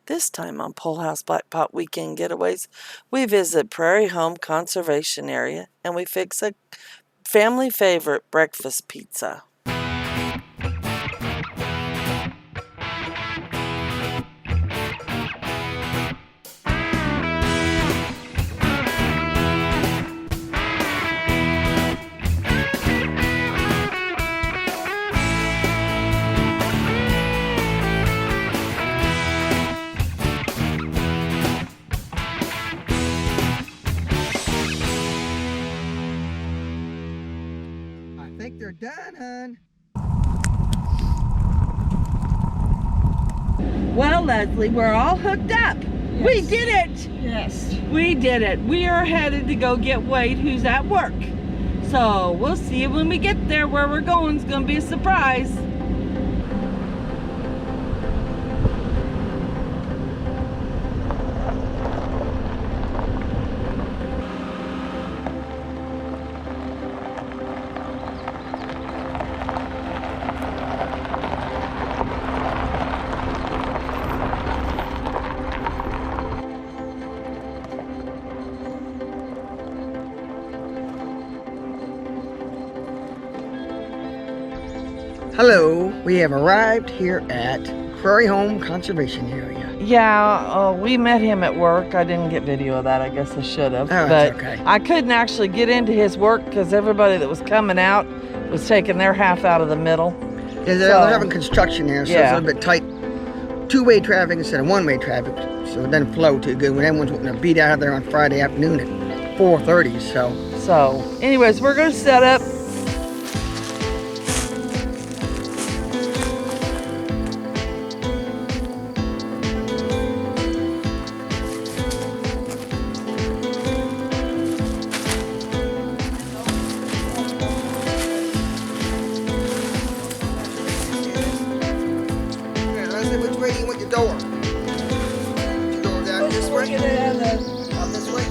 This time on Pole House Blackpot Weekend Getaways, we visit Prairie Home Conservation Area and we fix a family favorite breakfast pizza. I think they're done, hon. Well, Leslie, we're all hooked up. Yes. We did it. Yes. We did it. We are headed to go get Wade, who's at work. So we'll see you when we get there. Where we're going is going to be a surprise. Hello, we have arrived here at Prairie Home Conservation Area. Yeah, we met him at work. I didn't get video of that. I guess I should have. Oh, but that's okay. I couldn't actually get into his work because everybody that was coming out was taking their half out of the middle. Yeah, they're having construction here, so yeah. it's a little bit tight. Two-way traffic instead of one-way traffic, so it doesn't flow too good when everyone's wanting to beat out of there on Friday afternoon at 4:30. So, anyways, we're going to set up. Which way do you want your door? Your door down this way? Out this way?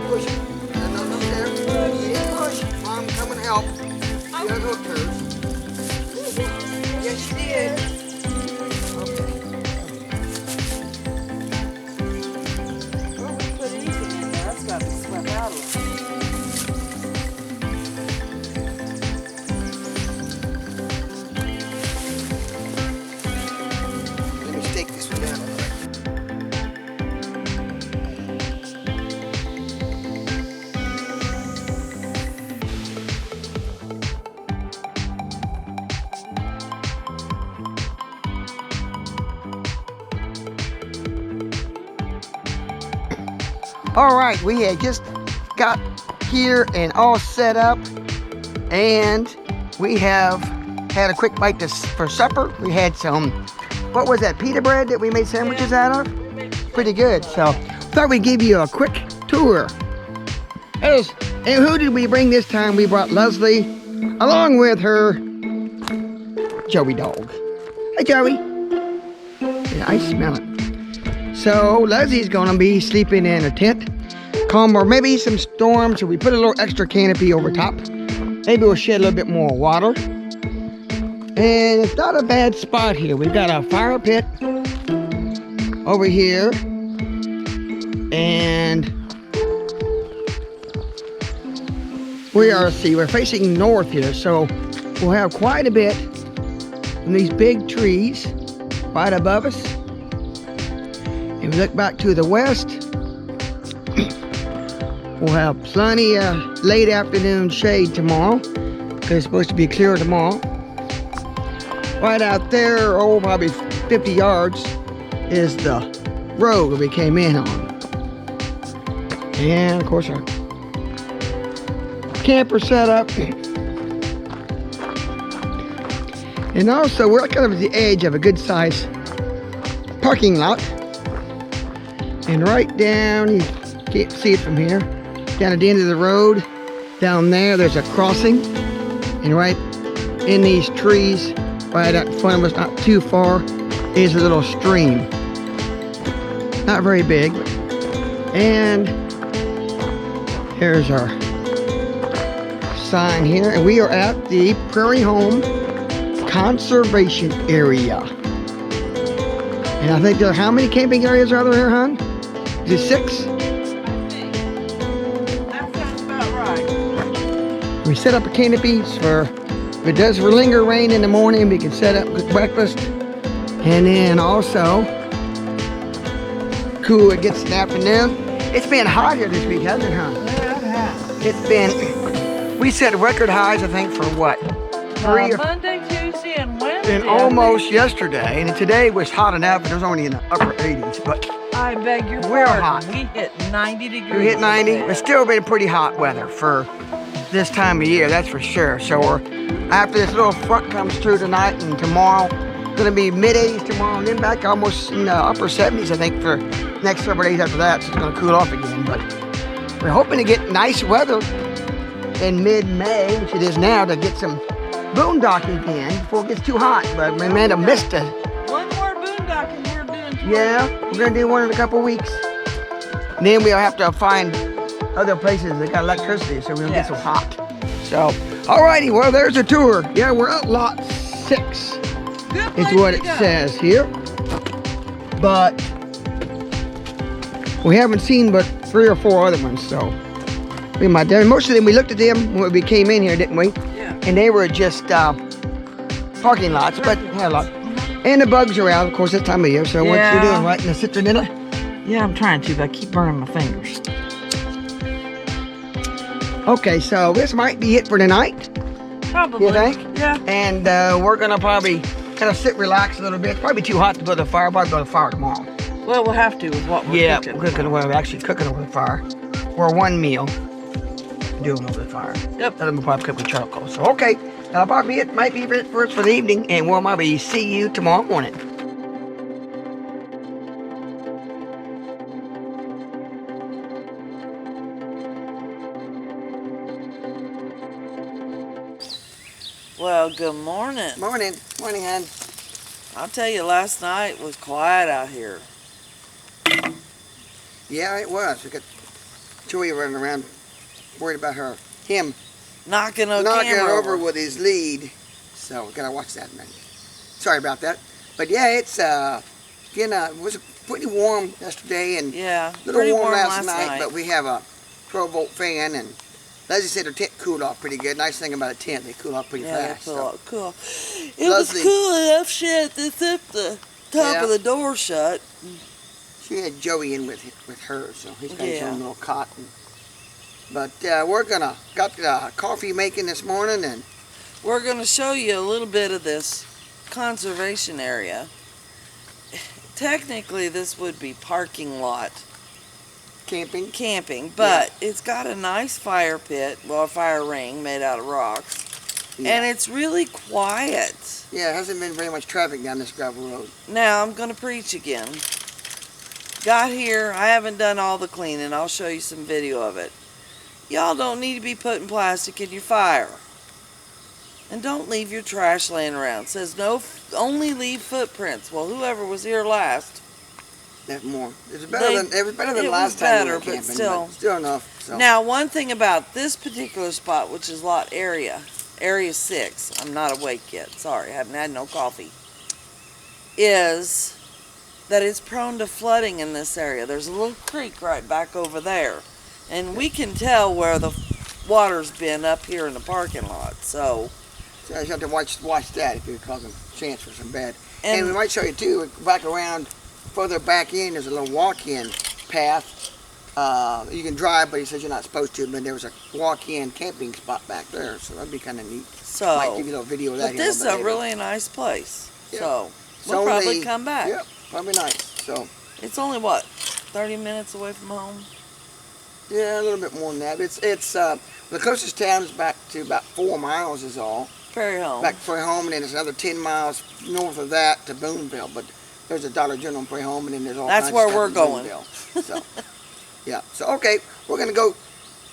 Push it. No, there. Yeah, push. Mom, come and help. You unhooked hers. Yes, you did. Okay. Well, we put anything in there. That's got to be swept out of it. Let me stake this one down. All right, we had just got here and all set up, and we have had a quick bite for supper. We had some, what was that, pita bread that we made sandwiches out of? Pretty good. So thought we'd give you a quick tour. And who did we bring this time? We brought Leslie along with her Joey dog. Hi, Joey. Yeah, I smell it. So Leslie's gonna be sleeping in a tent, calm, or maybe some storm, so we put a little extra canopy over top. Maybe we'll shed a little bit more water. And it's not a bad spot here. We've got a fire pit over here. And we're facing north here, so we'll have quite a bit of these big trees right above us. If we look back to the west, we'll have plenty of late afternoon shade tomorrow, because it's supposed to be clear tomorrow. Right out there, probably 50 yards, is the road that we came in on. And of course our camper set up. And also, we're kind of at the edge of a good size parking lot. And right down, you can't see it from here, down at the end of the road, down there's a crossing. And right in these trees, right out in front of us, not too far, is a little stream. Not very big. And here's our sign here. And we are at the Prairie Home Conservation Area. And I think there are, how many camping areas are there here, hon? Is it 6? That sounds about right. We set up a canopies for, if it does linger rain in the morning, we can set up good breakfast. And then also, cool, it gets in the afternoon. It's been hot here this week, hasn't it, huh? Yeah, it has. It's been, we set record highs, I think, for what? 3 or Monday, Tuesday, and Wednesday. and almost yesterday. And today was hot enough, but it was only in the upper 80s. But I beg your we're pardon. hot. We hit 90 degrees. we hit 90. today. It's still been pretty hot weather for this time of year, that's for sure. So we're, after this little front comes through tonight and tomorrow, gonna be mid-80s tomorrow, and then back almost in the upper 70s, I think, for next several days after that. So it's gonna cool off again. But we're hoping to get nice weather in mid-May, which it is now, to get some boondocking in before it gets too hot. But we may have missed it. One more boondocking we're doing tomorrow. Yeah, we're gonna do one in a couple weeks. And then we'll have to find other places that got electricity, so we don't get so hot. So, alrighty, well, there's a tour. Yeah, we're at lot 6. Good It's place what to it go. says here. But we haven't seen but 3 or 4 other ones, so we might. Most of them, we looked at them when we came in here, didn't we? Yeah. And they were just parking lots, but had a lot. And the bugs are out, of course, this time of year. So what you doing, right in the citron dinner? Yeah, I'm trying to, but I keep burning my fingers. Okay, so this might be it for tonight. Probably. You think? Yeah. And we're gonna probably kind of sit, relax a little bit. It's probably too hot to go to the fire. Probably go to the fire tomorrow. Well, we'll have to with what we're cooking. We're actually cooking over the fire. Or one meal doing over the fire. Yep. Then we'll probably cook with charcoal. So okay, that'll probably be it. Might be it for us for the evening, and we'll probably see you tomorrow morning. Well, good morning. Morning, hon. I'll tell you, last night was quiet out here. Yeah, it was. We got Joey running around, worried about him Knocking a knocking it camera over with his lead. So we gotta watch that, man. Sorry about that. But yeah, it's again, it was pretty warm yesterday and Yeah, a little pretty warm last night. But we have a 12-volt fan, and Leslie said her tent cooled off pretty good. Nice thing about a tent, they cool off pretty yeah, fast. cool. It was Leslie. cool enough shit to zip the top Yeah. of the door shut. She had Joey in with her, so he's got his Yeah. own little cot. But we're got coffee making this morning, and We're going to show you a little bit of this conservation area. Technically, this would be parking lot camping. but it's got a nice fire pit, well, a fire ring made out of rocks, and it's really quiet. Yeah, it hasn't been very much traffic down this gravel road. Now I'm going to preach again. Got here, I haven't done all the cleaning. I'll show you some video of it. Y'all don't need to be putting plastic in your fire. And don't leave your trash laying around. It says no, only leave footprints. Well, whoever was here last. That more. It was better than it last was time we better, were but camping, still. still enough. So. Now, one thing about this particular spot, which is lot area 6, I'm not awake yet, sorry, I haven't had no coffee, is that it's prone to flooding in this area. There's a little creek right back over there, and we can tell where the water's been up here in the parking lot, so you have to watch that if you're talking chance for some bad. And And- we might show you too, back around, further back in, there's a little walk-in path. You can drive, but he says you're not supposed to, but there was a walk-in camping spot back there, so that'd be kind of neat. so. Might give you a little video of that But here this is little a bit really nice place, Yeah. so It's we'll probably only- come back. Yep, probably nice. So, It's only what, 30 minutes away from home? yeah, a little bit more than that. It's the closest town is back to about 4 miles is all. Prairie Home. Back to Prairie Home, and then there's another 10 miles north of that to Boonville. But there's a Dollar General in Prairie Home, and then there's all That's kinds where of stuff we're in going. Boonville. So, yeah. So, okay, we're going to go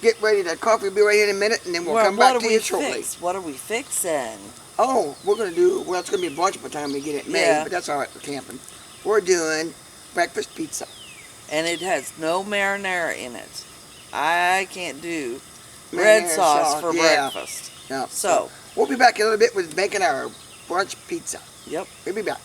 get ready. The coffee will be ready in a minute, and then we'll come back to you shortly. What are we fixing? Oh, we're going to do, well, it's going to be a bunch by the time we get it made, Yeah. but that's all right for camping. We're doing breakfast pizza. And it has no marinara in it. I can't do Marinara red sauce for yeah. breakfast. Yeah. So, we'll be back in a little bit with making our brunch pizza. yep. We'll be back.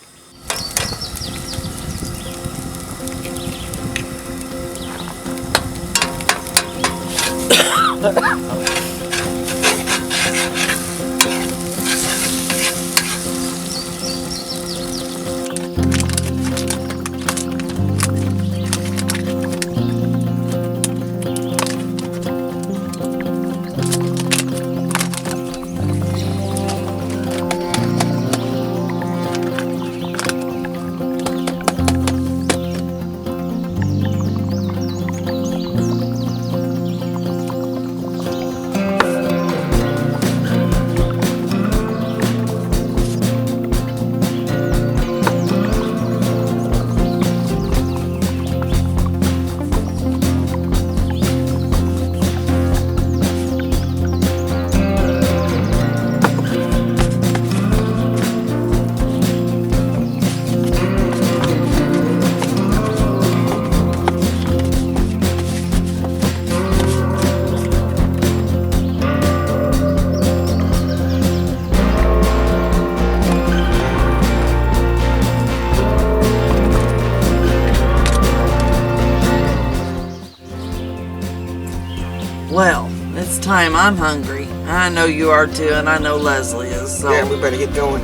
Well, it's time. I'm hungry. I know you are too, and I know Leslie is. So. Yeah, we better get going.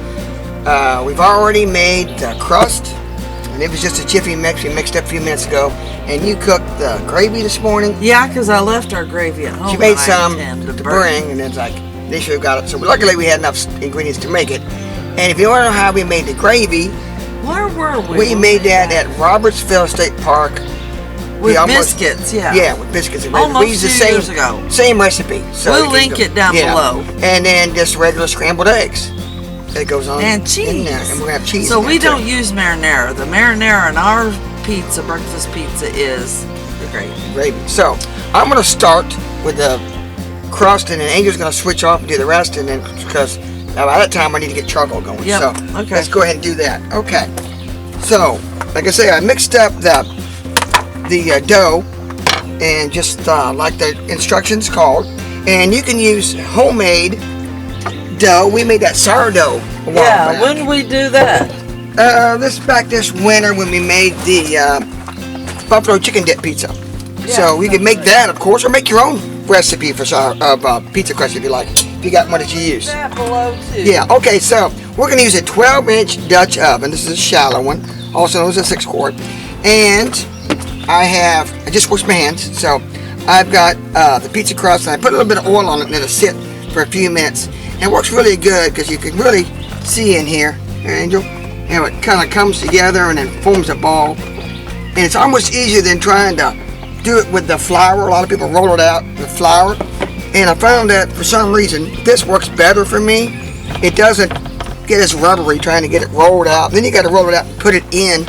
We've already made the crust, and it was just a jiffy mix we mixed up a few minutes ago. And you cooked the gravy this morning. Yeah, because I left our gravy at home. She made and I some intend to bring, and it's like, they should have got it. So luckily we had enough ingredients to make it. And if you want to know how we made the gravy, Where were we? we made that at Robertsville State Park. With biscuits, yeah. Yeah, with biscuits. And Almost we used the 2 same, years ago. Same recipe. So We'll link it down below. And then just regular scrambled eggs. That goes on. And cheese. in there. And we're going to have cheese. So in we there, don't too. use marinara. The marinara in our pizza, breakfast pizza, is the gravy. Gravy. So I'm going to start with the crust, and then Angel's going to switch off and do the rest. And then, because by that time I need to get charcoal going. Yep. So Okay. let's go ahead and do that. Okay. So, like I say, I mixed up the dough, and just like the instructions called. And you can use homemade dough. We made that sourdough a while Yeah, back. when did we do that? This winter when we made the buffalo chicken dip pizza. Yeah, So we could make that, of course, or make your own recipe for pizza crust if you like, if you got one that you use. That below too. Yeah, okay, so we're going to use a 12-inch Dutch oven. This is a shallow one, also known as a 6-quart. And I just washed my hands, so I've got the pizza crust, and I put a little bit of oil on it and let it sit for a few minutes. And it works really good because you can really see in here, Angel, how it kind of comes together and then forms a ball. And it's almost easier than trying to do it with the flour. A lot of people roll it out with flour. And I found that for some reason, this works better for me. It doesn't get as rubbery trying to get it rolled out. Then you got to roll it out and put it in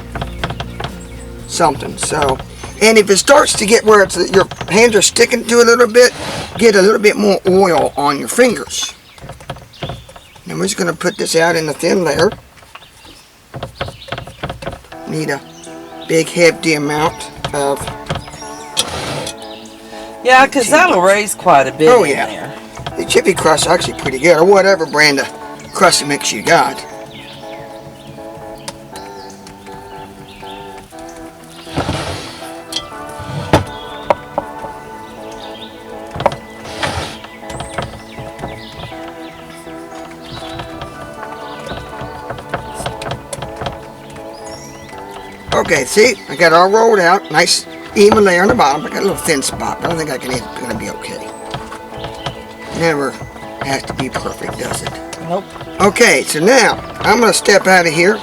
something. So, and if it starts to get where your hands are sticking to it a little bit, get a little bit more oil on your fingers. And we're just going to put this out in a thin layer. Need a big hefty amount of. Yeah, because that'll raise quite a bit Oh, in yeah. there. The chippy crust is actually pretty good, or whatever brand of crust mix you got. Okay, see, I got it all rolled out, nice even layer on the bottom. I got a little thin spot, but I don't think it's going to be okay. Never has to be perfect, does it? Nope. Okay, so now I'm going to step out of here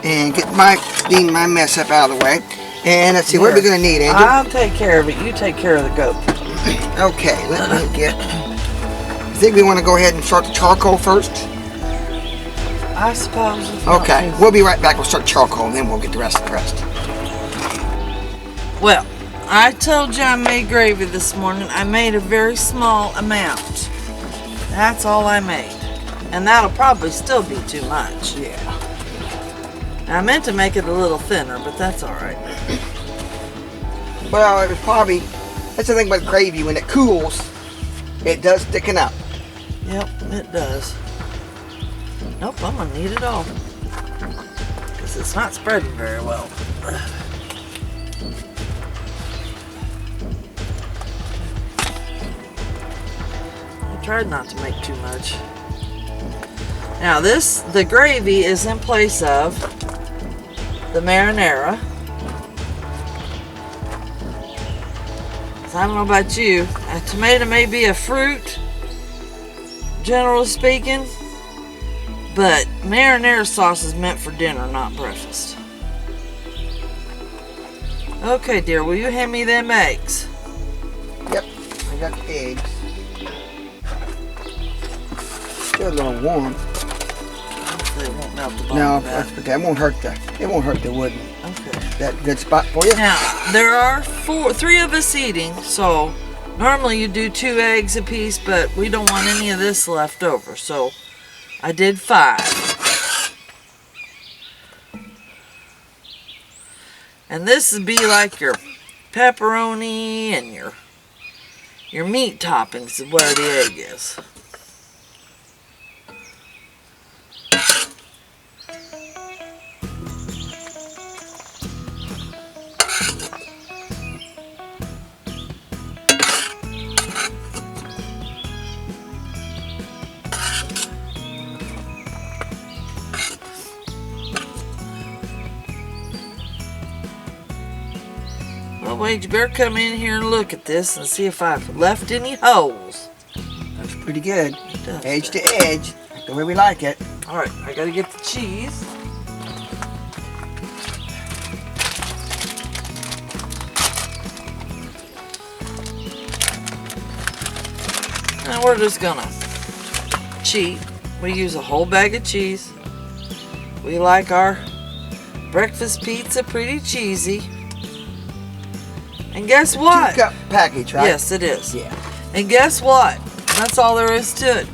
and clean my mess up out of the way. And let's see, what are we going to need, Angel? I'll take care of it. You take care of the goat. Okay, let me get think we want to go ahead and start the charcoal first? I suppose. It's not Okay, too- we'll be right back. We'll start charcoal and then we'll get the rest. Well, I told you I made gravy this morning. I made a very small amount. That's all I made. And that'll probably still be too much. Yeah. I meant to make it a little thinner, but that's all right. Well, it was probably, that's the thing about gravy. When it cools, it does thicken up. Yep, it does. Nope, I'm gonna need it all. Because it's not spreading very well. I tried not to make too much. Now the gravy is in place of the marinara. So I don't know about you, a tomato may be a fruit, generally speaking, but marinara sauce is meant for dinner, not breakfast. Okay, dear, will you hand me them eggs? Yep, I got the eggs. Still a little warm. They won't melt the bottom No, of that. that's okay. It won't hurt the wood. Okay. That good spot for you? Now, there are three of us eating, so normally you do 2 eggs a piece, but we don't want any of this left over, so I did 5. And this would be like your pepperoni and your meat toppings is where the egg is. Well, Wade, you better come in here and look at this and see if I've left any holes. That's pretty good. It does. Edge to edge, the way we like it. All right, I gotta get the cheese. Now we're just gonna cheat. We use a whole bag of cheese. We like our breakfast pizza pretty cheesy. And guess what? 2-cup package, right? Yes, it is. Yeah. And guess what? That's all there is to it.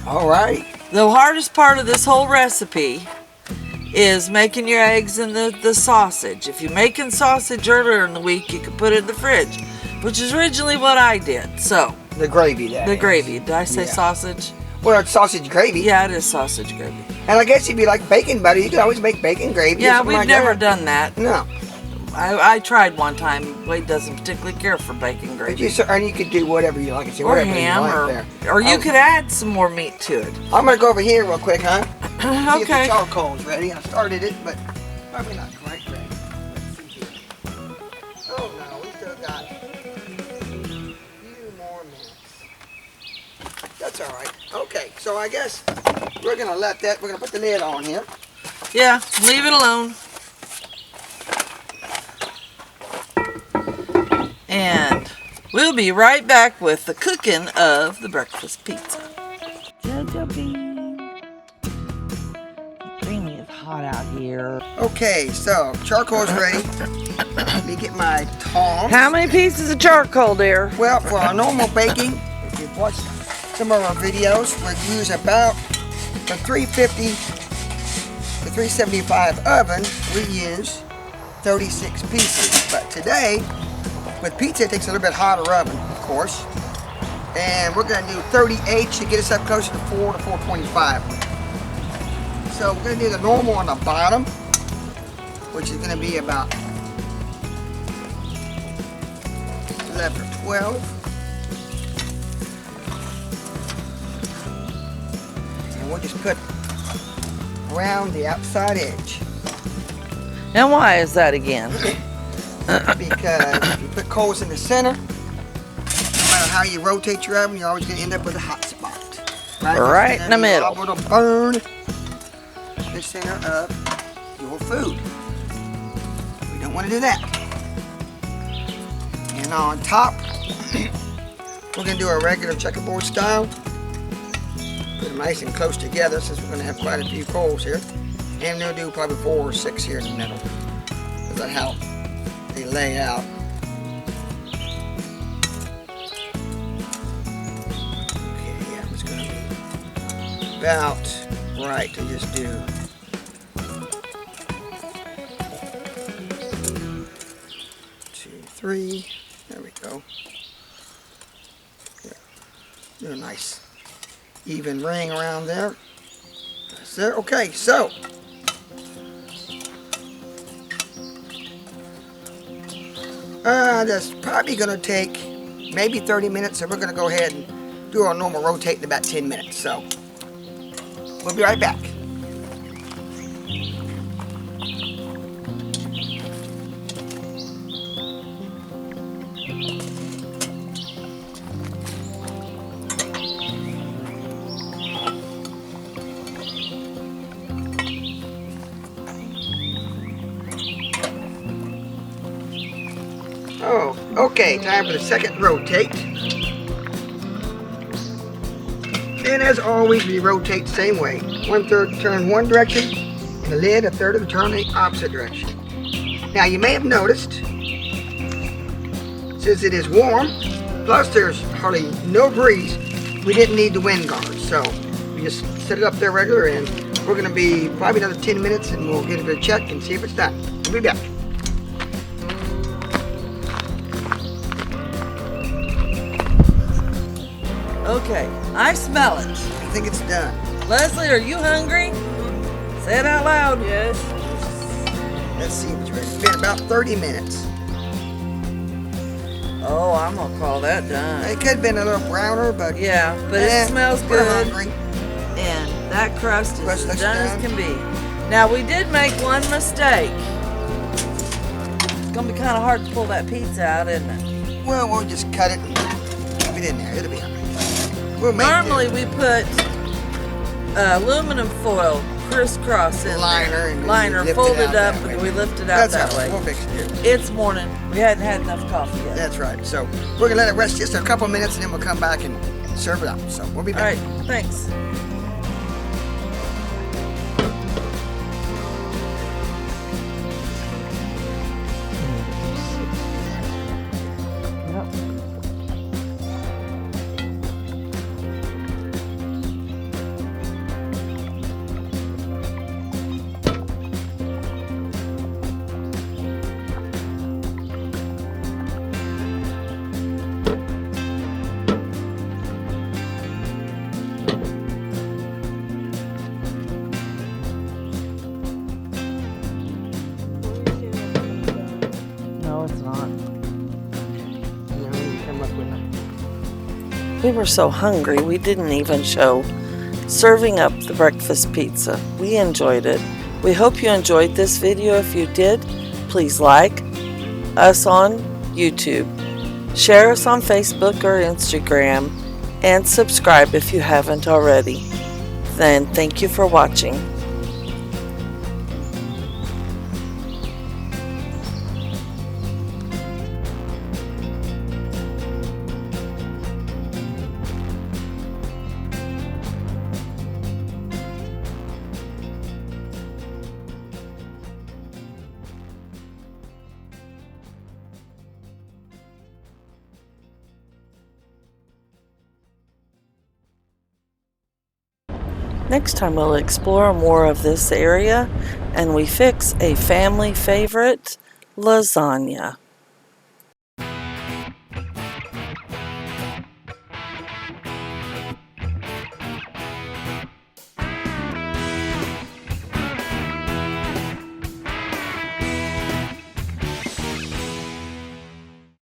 All right. The hardest part of this whole recipe is making your eggs and the sausage. If you're making sausage earlier in the week, you can put it in the fridge, which is originally what I did. So, The gravy there. the gravy. Did I say Yeah. sausage? Well, it's sausage gravy. Yeah, it is sausage gravy. And I guess if you like bacon butter, you could always make bacon gravy. or Yeah, something we've like never that. done that. No. I tried one time. Wade doesn't particularly care for bacon But gravy. and you could do whatever you like. Or Whatever ham, you like there. or you Oh. could add some more meat to it. I'm going to go over here real quick, huh? See if the Okay. charcoal's ready. I started it, but probably not quite ready. Let's see here. Oh, no. We still got a few more minutes. That's all right. Okay, so I guess we're going to let that, we're going to put the lid on here. Yeah, leave it alone. And we'll be right back with the cooking of the breakfast pizza. Jojo bean. Creamy is hot out here. Okay, so charcoal's ready. Let me get my tongs. How many pieces of charcoal, dear? Well, for our normal baking, if you've watched some of our videos, we use about the 350 to 375 oven, we use 36 pieces. But today, with pizza, it takes a little bit hotter oven, of course. And we're going to do 38 to get us up closer to 4 to 425. So we're going to do the normal on the bottom, which is going to be about 11 or 12. And we'll just put around the outside edge. And why is that again? Because if you put coals in the center, no matter how you rotate your oven, you're always going to end up with a hot spot. Right in the middle. It'll burn the center of your food. We don't want to do that. And on top, We're going to do a regular checkerboard style. Put them nice and close together since we're going to have quite a few coals here. And we'll do probably 4 or 6 here in the middle. Because that's how they lay out. Okay, yeah, it's going to be about right to just do 2, 3. There we go. Yeah. Do a nice even ring around there. That's there. Okay, so that's probably going to take maybe 30 minutes, so we're going to go ahead and do our normal rotate in about 10 minutes. So we'll be right back. Oh, okay, time for the second rotate. And as always, we rotate the same way. 1/3 turn one direction, and the lid 1/3 of the turn the opposite direction. Now you may have noticed, since it is warm, plus there's hardly no breeze, we didn't need the wind guard. So we just set it up there regular, and we're going to be probably another 10 minutes, and we'll get it a check and see if it's done. We'll be back. Okay, I smell it. I think it's done. Leslie, are you hungry? Say it out loud. Yes. Let's see if it's ready. It's been about 30 minutes. Oh, I'm gonna call that done. It could have been a little browner, but Yeah, but it smells we're good. hungry. And that crust is Crust as looks done as done. can be. Now, we did make one mistake. It's gonna be kind of hard to pull that pizza out, isn't it? Well, we'll just cut it and keep it in there. It'll be all right. We'll make Normally, we put aluminum foil crisscross in Liner, there. and we Liner, lift it fold out it up, that way. and we lift it out That's that how way. we'll fix it. It's morning. We hadn't had enough coffee yet. That's right. So we're gonna let it rest just a couple minutes, and then we'll come back and serve it up. So we'll be All back. right, thanks. No, it's not. We were so hungry, we didn't even show serving up the breakfast pizza. We enjoyed it. We hope you enjoyed this video. If you did, please like us on YouTube, share us on Facebook or Instagram, and subscribe if you haven't already. Then thank you for watching. Next time we'll explore more of this area and we fix a family favorite, lasagna.